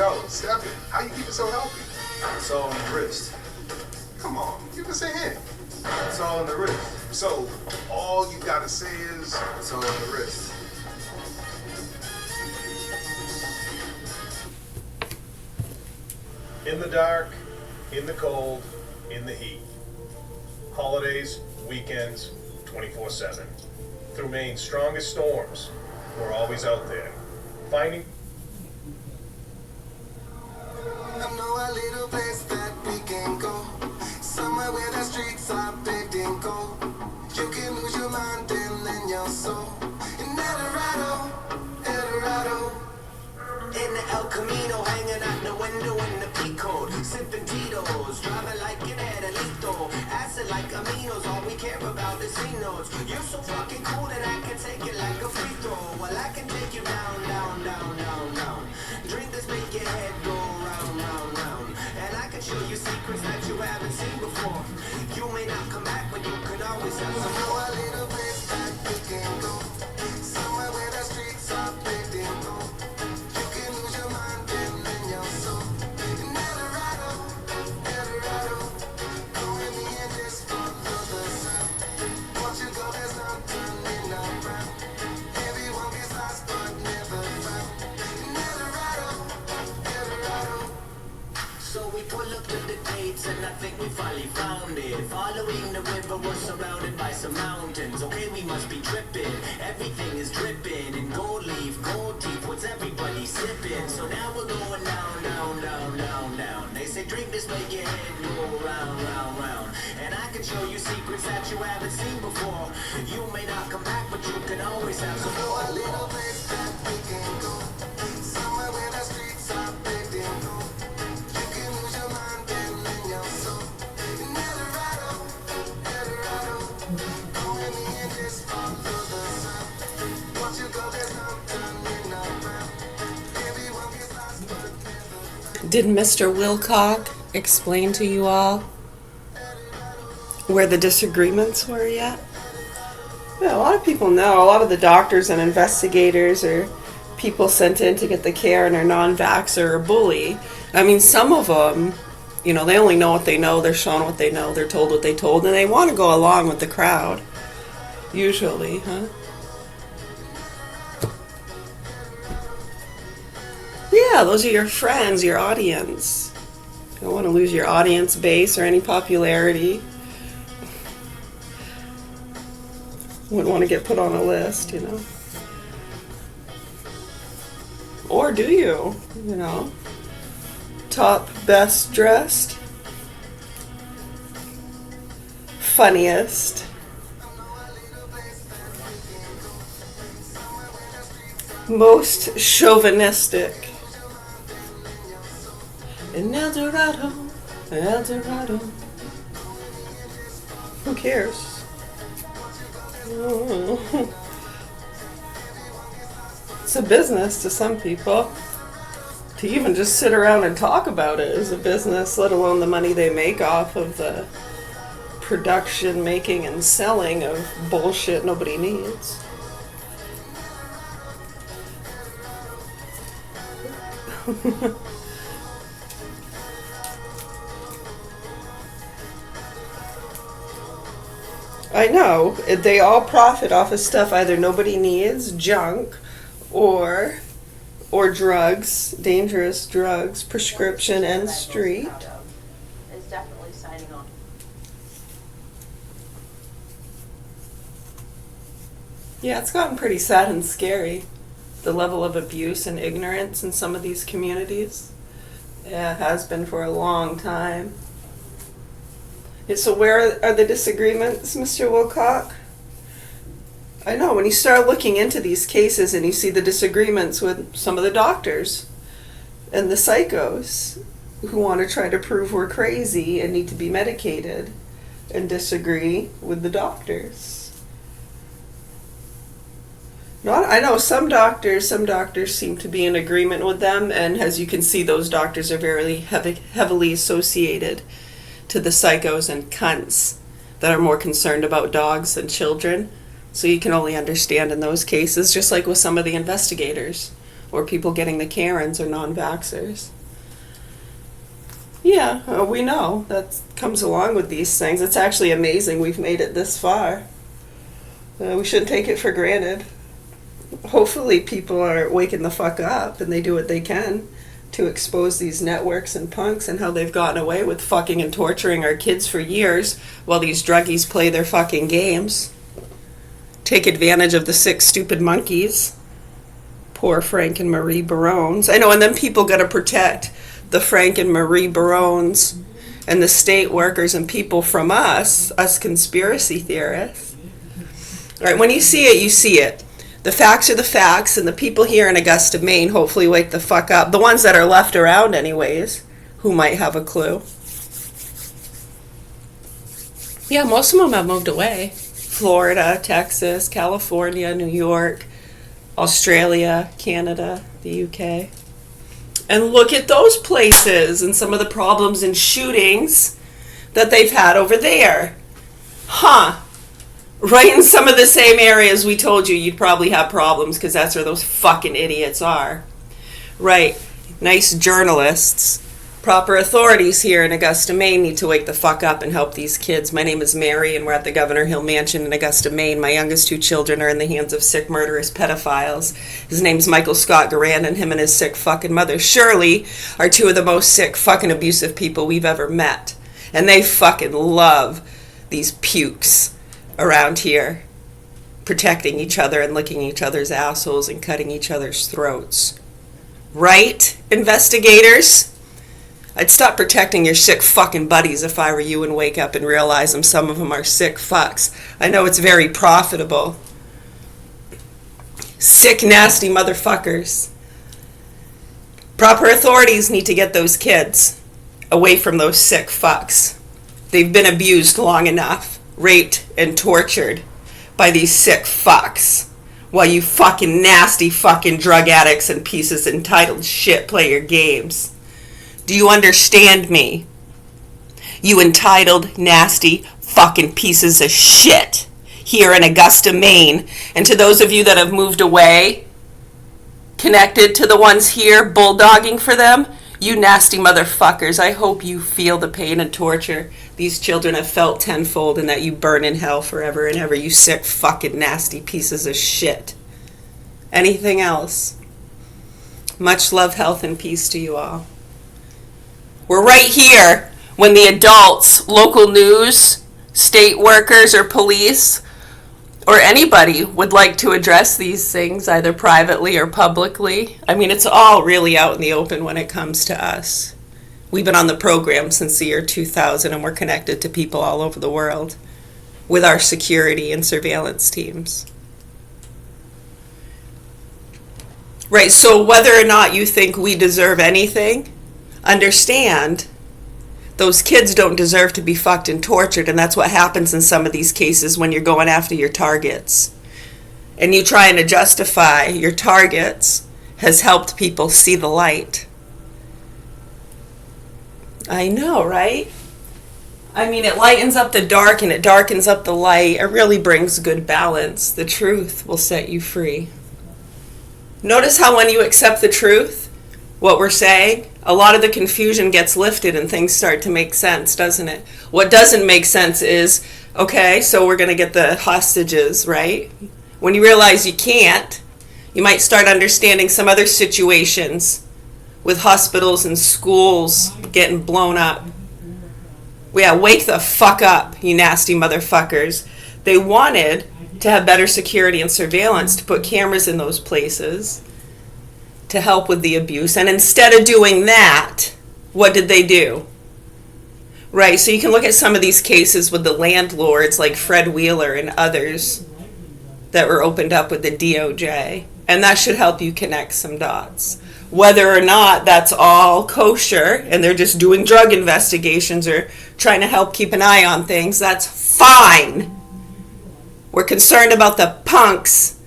Yo, Stefan, how you keep it so healthy? It's all on the wrist. Come on, give us a hint. It's all on the wrist. So, all you gotta say is... It's all on the wrist. In the dark, in the cold, in the heat. Holidays, weekends, 24/7. Through Maine's strongest storms, we're always out there, finding... I know a little place that we can go, somewhere where the streets are paved in gold. You can lose your mind and then your soul. In Eldorado, Eldorado. In the El Camino, hanging out the window in the Pico, sipping Tito's, driving like an Adelito, acid like aminos, all we care about is C-notes. You're so fucking cool that I can take it like a free throw. Well, I can take you down, down, down, down, down. Drink this, make your head go round, round, round. And I can show you secrets that you haven't seen before. You may not come back, but you could always have some more. A little place that we can go, somewhere where the streets are paved in gold. You can lose your mind and then your soul. In Eldorado, Eldorado. Go with me and just follow the sun. Once you go, there's no turning around. Everyone gets lost but never found. In Eldorado, Eldorado. So we pull up to the gates and I think we finally found it. Following the river, we're surrounded by some mountains. Okay, we must be tripping. Everything is dripping in gold leaf, gold teeth. What's everybody sipping? So now we're going down, down, down, down, down. They say drink this, make your head go round, round, round. And I can show you secrets that you haven't seen before. You may not come back, but you can always have some more. A little place that we can go, somewhere where the streets are paved in gold. You can lose your mind and then your soul. In Eldorado, Eldorado. Go with me and just follow the sun. Once you go, there's no turning around. Everyone gets lost but never. Did Mr. Wilcock explain to you all where the disagreements were yet? Yeah, a lot of people know. A lot of the doctors and investigators are people sent in to get the care and are non-vaxxer or bully. I mean, some of them, they only know what they know. They're shown what they know. They're told what they told. And they want to go along with the crowd. Usually, huh? Yeah, those are your friends, your audience. You don't want to lose your audience base or any popularity. Wouldn't want to get put on a list, Or do you? Top best dressed, funniest, most chauvinistic. In Eldorado, Eldorado. Who cares? It's a business to some people. To even just sit around and talk about it is a business, let alone the money they make off of the production, making, and selling of bullshit nobody needs. I know, they all profit off of stuff either nobody needs, junk, or drugs, dangerous drugs, prescription and street. Is definitely signing on. Yeah, it's gotten pretty sad and scary, the level of abuse and ignorance in some of these communities. Yeah, it has been for a long time. Yeah, so where are the disagreements, Mr. Wilcock? I know, when you start looking into these cases and you see the disagreements with some of the doctors and the psychos who want to try to prove we're crazy and need to be medicated and disagree with the doctors. I know some doctors seem to be in agreement with them, and as you can see, those doctors are very heavily associated to the psychos and cunts that are more concerned about dogs than children. So you can only understand in those cases, just like with some of the investigators. or people getting the Karens or non-vaxxers. Yeah, we know that comes along with these things. It's actually amazing we've made it this far. We shouldn't take it for granted. Hopefully people are waking the fuck up and they do what they can to expose these networks and punks and how they've gotten away with fucking and torturing our kids for years while these druggies play their fucking games. Take advantage of the sick, stupid monkeys. Poor Frank and Marie Barones. I know, and then people gotta protect the Frank and Marie Barones and the state workers and people from us conspiracy theorists. All right, when you see it, you see it. The facts are the facts, and the people here in Augusta, Maine, hopefully wake the fuck up. The ones that are left around anyways, who might have a clue. Yeah, most of them have moved away. Florida, Texas, California, New York, Australia, Canada, the UK. And look at those places and some of the problems and shootings that they've had over there. Huh. Right in some of the same areas we told you you'd probably have problems because that's where those fucking idiots are. Right. Nice journalists. Proper authorities here in Augusta, Maine need to wake the fuck up and help these kids. My name is Mary and we're at the Governor Hill Mansion in Augusta, Maine. My youngest 2 children are in the hands of sick, murderous pedophiles. His name's Michael Scott Garand, and him and his sick fucking mother, Shirley, are 2 of the most sick fucking abusive people we've ever met. And they fucking love these pukes around here, protecting each other and licking each other's assholes and cutting each other's throats. Right, investigators? I'd stop protecting your sick fucking buddies if I were you and wake up and realize some of them are sick fucks. I know it's very profitable. Sick, nasty motherfuckers. Proper authorities need to get those kids away from those sick fucks. They've been abused long enough, raped and tortured by these sick fucks. While you fucking nasty fucking drug addicts and pieces of entitled shit play your games. Do you understand me? You entitled, nasty, fucking pieces of shit here in Augusta, Maine. And to those of you that have moved away, connected to the ones here, bulldogging for them, you nasty motherfuckers, I hope you feel the pain and torture these children have felt tenfold and that you burn in hell forever and ever, you sick fucking nasty pieces of shit. Anything else? Much love, health, and peace to you all. We're right here when the adults, local news, state workers or police, or anybody would like to address these things either privately or publicly. I mean, it's all really out in the open when it comes to us. We've been on the program since the year 2000 and we're connected to people all over the world with our security and surveillance teams. Right, so whether or not you think we deserve anything, understand those kids don't deserve to be fucked and tortured, and that's what happens in some of these cases when you're going after your targets. And you trying to justify your targets has helped people see the light. I know, right? I mean, it lightens up the dark and it darkens up the light. It really brings good balance. The truth will set you free. Notice how when you accept the truth, what we're saying, a lot of the confusion gets lifted and things start to make sense, doesn't it? What doesn't make sense is, okay, so we're going to get the hostages, right? When you realize you can't, you might start understanding some other situations with hospitals and schools getting blown up. Yeah, wake the fuck up, you nasty motherfuckers. They wanted to have better security and surveillance, to put cameras in those places to help with the abuse. And instead of doing that, what did they do? Right, so you can look at some of these cases with the landlords like Fred Wheeler and others that were opened up with the DOJ. And that should help you connect some dots. Whether or not that's all kosher and they're just doing drug investigations or trying to help keep an eye on things, that's fine. We're concerned about the punks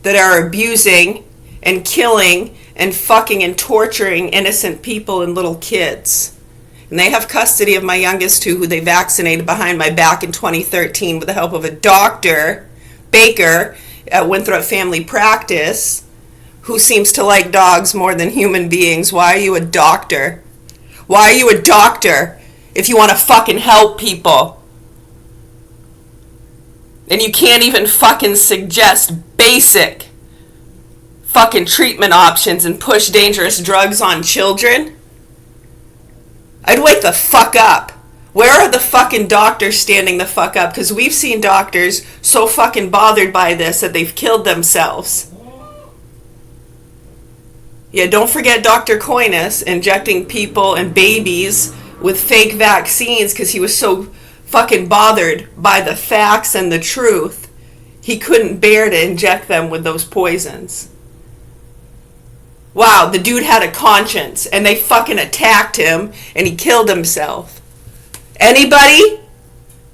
that are abusing and killing and fucking and torturing innocent people and little kids. And they have custody of my youngest 2, who they vaccinated behind my back in 2013 with the help of a doctor, Baker, at Winthrop Family Practice, who seems to like dogs more than human beings. Why are you a doctor? Why are you a doctor if you want to fucking help people? And you can't even fucking suggest basic fucking treatment options and push dangerous drugs on children? I'd wake the fuck up. Where are the fucking doctors standing the fuck up? Because we've seen doctors so fucking bothered by this that they've killed themselves. Yeah, don't forget Dr. Coinas injecting people and babies with fake vaccines because he was so fucking bothered by the facts and the truth. He couldn't bear to inject them with those poisons. Wow, the dude had a conscience and they fucking attacked him and he killed himself. Anybody?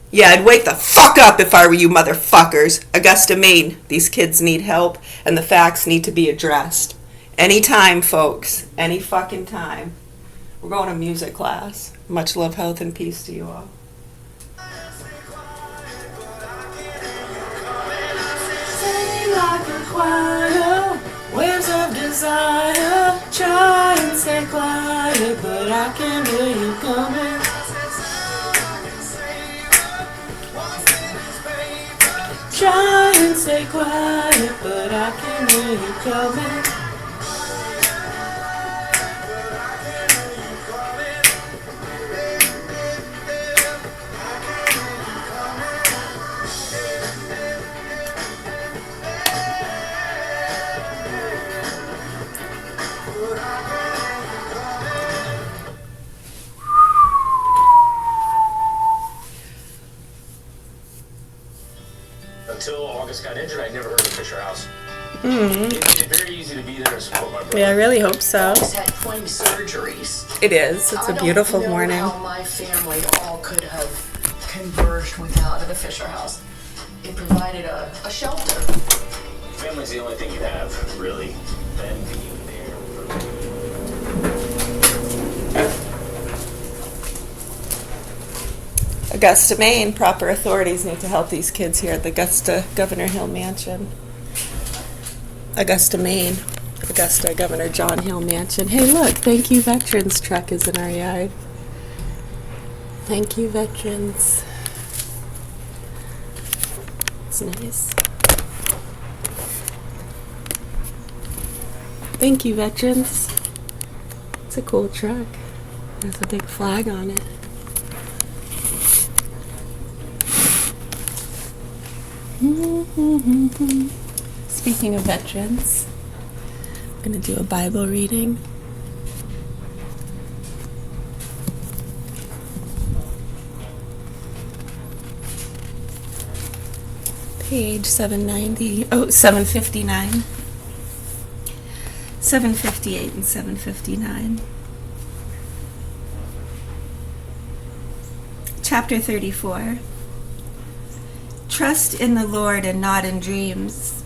Yeah, I'd wake the fuck up if I were you motherfuckers. Augusta, Maine. These kids need help and the facts need to be addressed. Anytime, folks. Any fucking time. We're going to music class. Much love, health, and peace to you all. Sing like a choir, waves of desire. Try and stay quiet, but I can hear you coming. Try and stay quiet, but I can hear you coming. Until August got injured, I never heard of Fisher House. It's very easy to be there and support my brother. Yeah, I really hope so. He's had 20 surgeries. It is. It's a beautiful morning. I don't know how my family all could have converged without the Fisher House. It provided a shelter. Family's the only thing you have, really. Then being there for me. Augusta, Maine. Proper authorities need to help these kids here at the Augusta Governor Hill Mansion. Augusta, Maine. Augusta Governor John Hill Mansion. Hey, look, Thank You Veterans truck is in our yard. Thank you, veterans. It's nice. Thank you, veterans. It's a cool truck. There's a big flag on it. Speaking of veterans, I'm going to do a Bible reading. Page 790, 759, 758 and 759. Chapter 34. Trust in the Lord and not in dreams.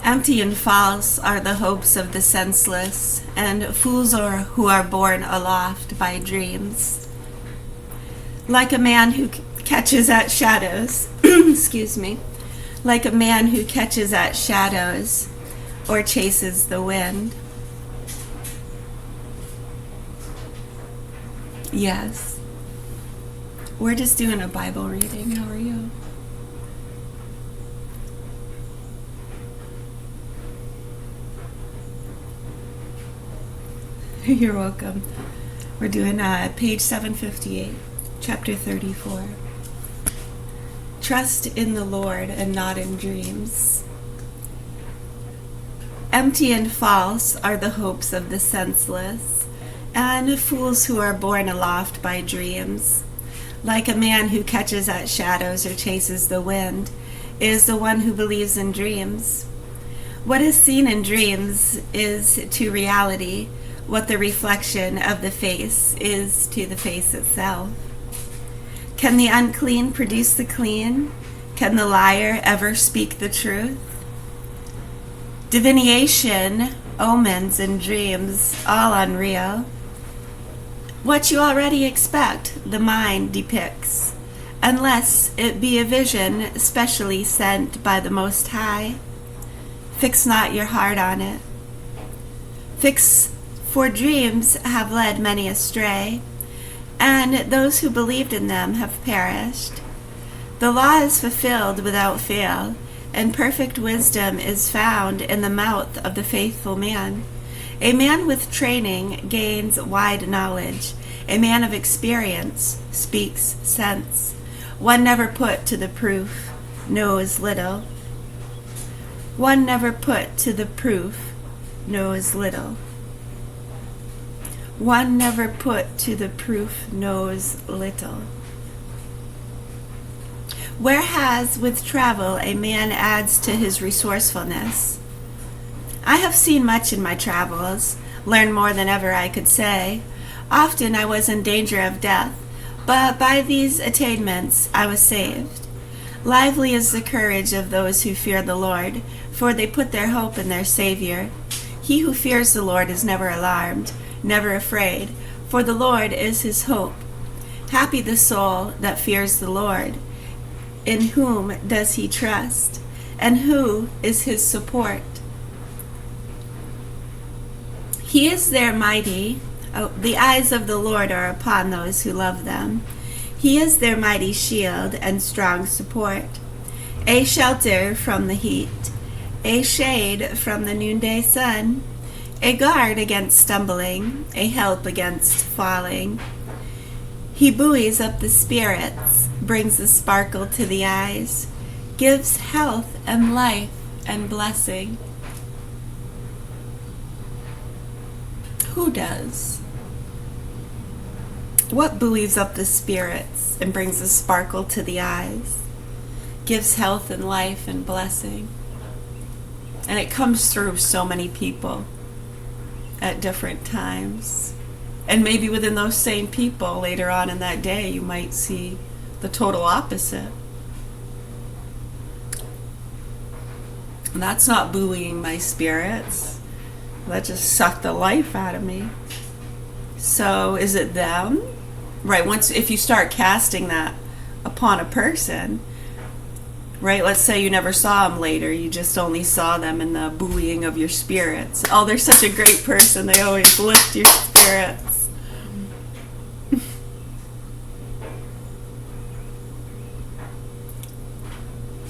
Empty and false are the hopes of the senseless, and fools are who are borne aloft by dreams. Like a man who catches at shadows, excuse me, like a man who catches at shadows or chases the wind. Yes. We're just doing a Bible reading. How are you? You're welcome. We're doing page 758, chapter 34. Trust in the Lord and not in dreams. Empty and false are the hopes of the senseless, and fools who are borne aloft by dreams. Like a man who catches at shadows or chases the wind is the one who believes in dreams. What is seen in dreams is to reality what the reflection of the face is to the face itself. Can the unclean produce the clean? Can the liar ever speak the truth? Divination, omens, and dreams, all unreal. What you already expect, the mind depicts, unless it be a vision specially sent by the Most High. Fix not your heart on it. Fix for dreams have led many astray, and those who believed in them have perished. The law is fulfilled without fail, and perfect wisdom is found in the mouth of the faithful man. A man with training gains wide knowledge. A man of experience speaks sense. One never put to the proof knows little. One never put to the proof knows little. One never put to the proof knows little. Whereas with travel a man adds to his resourcefulness. I have seen much in my travels, learned more than ever I could say. Often I was in danger of death, but by these attainments I was saved. Lively is the courage of those who fear the Lord, for they put their hope in their Savior. He who fears the Lord is never alarmed, never afraid, for the Lord is his hope. Happy the soul that fears the Lord. In whom does he trust, and who is his support? He is their mighty. The eyes of the Lord are upon those who love them. He is their mighty shield and strong support, a shelter from the heat, a shade from the noonday sun, a guard against stumbling, a help against falling. He buoys up the spirits, brings a sparkle to the eyes, gives health and life and blessing. Who does? What buoys up the spirits and brings a sparkle to the eyes, gives health and life and blessing? And it comes through so many people at different times. And maybe within those same people later on in that day you might see the total opposite. And that's not buoying my spirits. That just sucked the life out of me. So is it them? Right, if you start casting that upon a person, right, let's say you never saw them later, you just only saw them in the buoying of your spirits. Oh, they're such a great person, they always lift your spirits.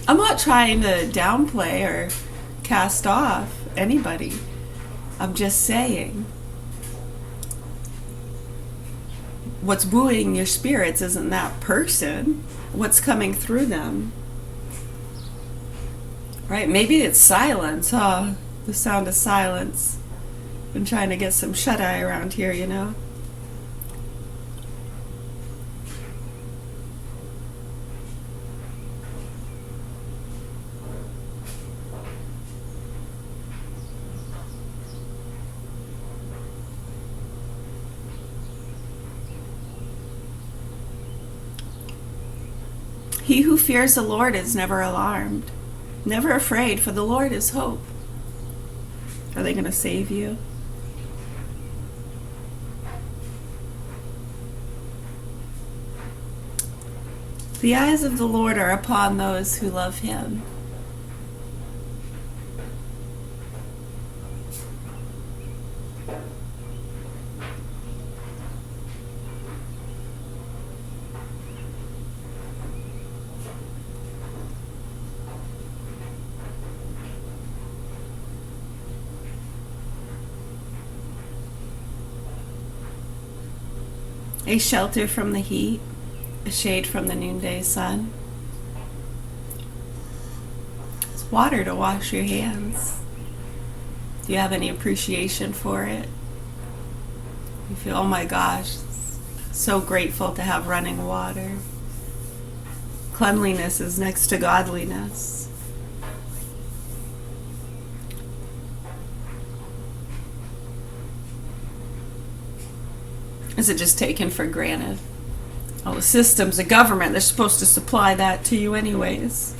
I'm not trying to downplay or cast off anybody. I'm just saying, what's buoying your spirits isn't that person. What's coming through them. Right? Maybe it's silence, huh? The sound of silence. Been trying to get some shut-eye around here, you know? He who fears the Lord is never alarmed, never afraid, for the Lord is hope. Are they going to save you? The eyes of the Lord are upon those who love him. A shelter from the heat, a shade from the noonday sun. It's water to wash your hands. Do you have any appreciation for it? You feel, oh my gosh, so grateful to have running water. Cleanliness is next to godliness. Is it just taken for granted? All the systems, the government, they're supposed to supply that to you anyways.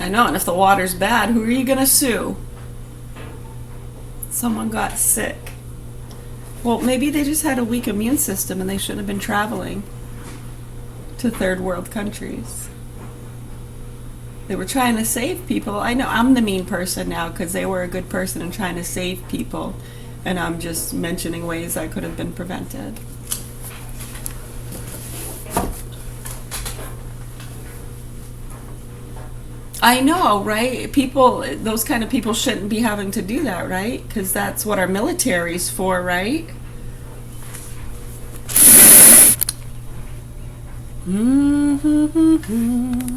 I know, and if the water's bad, who are you going to sue? Someone got sick. Well, maybe they just had a weak immune system and they shouldn't have been traveling to third world countries. They were trying to save people. I know I'm the mean person now because they were a good person and trying to save people. And I'm just mentioning ways I could have been prevented. I know, right? People, those kind of people shouldn't be having to do that, right? Because that's what our military's for, right?